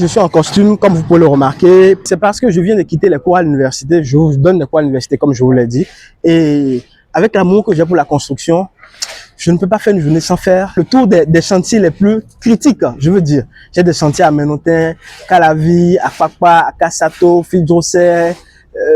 Je suis en costume, comme vous pouvez le remarquer. C'est parce que je viens de quitter les cours à l'université. Je vous donne des cours à l'université, comme je vous l'ai dit. Et avec l'amour que j'ai pour la construction, je ne peux pas faire une journée sans faire le tour des chantiers les plus critiques, je veux dire. J'ai des chantiers à Menotin, Calavi, à Fakpa, à Kassato, Fidrosser,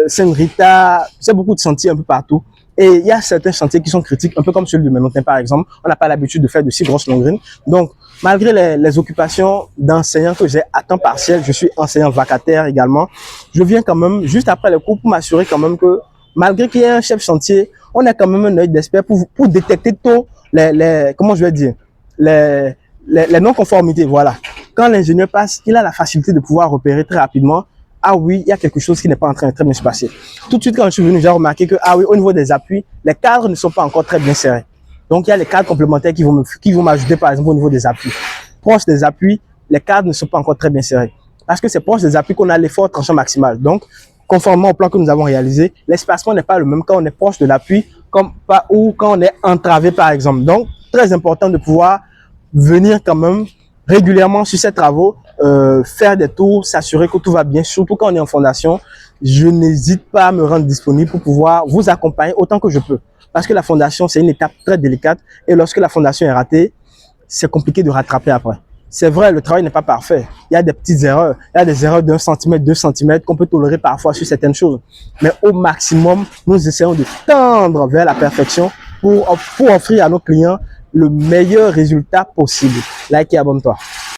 Saint-Rita. C'est beaucoup de chantiers un peu partout. Et il y a certains chantiers qui sont critiques, un peu comme celui de Menotin par exemple. On n'a pas l'habitude de faire de si grosses longueurs. Donc, malgré les occupations d'enseignant que j'ai à temps partiel, je suis enseignant vacataire également. Je viens quand même juste après les cours pour m'assurer quand même que malgré qu'il y ait un chef chantier, on a quand même un œil d'expert pour détecter tôt comment je vais dire, les non-conformités. Voilà. Quand l'ingénieur passe, il a la facilité de pouvoir repérer très rapidement. Ah oui, il y a quelque chose qui n'est pas en train de très bien se passer. Tout de suite, quand je suis venu, j'ai remarqué que, ah oui, au niveau des appuis, les cadres ne sont pas encore très bien serrés. Donc, il y a les cadres complémentaires qui vont m'ajouter, par exemple, au niveau des appuis. Proche des appuis, les cadres ne sont pas encore très bien serrés. Parce que c'est proche des appuis qu'on a l'effort tranchant maximal. Donc, conformément au plan que nous avons réalisé, l'espacement n'est pas le même quand on est proche de l'appui ou quand on est entravé, par exemple. Donc, très important de pouvoir venir quand même régulièrement sur ces travaux, faire des tours, s'assurer que tout va bien, surtout quand on est en fondation. Je n'hésite pas à me rendre disponible pour pouvoir vous accompagner autant que je peux. Parce que la fondation, c'est une étape très délicate et lorsque la fondation est ratée, c'est compliqué de rattraper après. C'est vrai, le travail n'est pas parfait. Il y a des petites erreurs. Il y a des erreurs d'1 centimètre, 2 centimètres qu'on peut tolérer parfois sur certaines choses. Mais au maximum, nous essayons de tendre vers la perfection pour offrir à nos clients le meilleur résultat possible. Like et abonne-toi.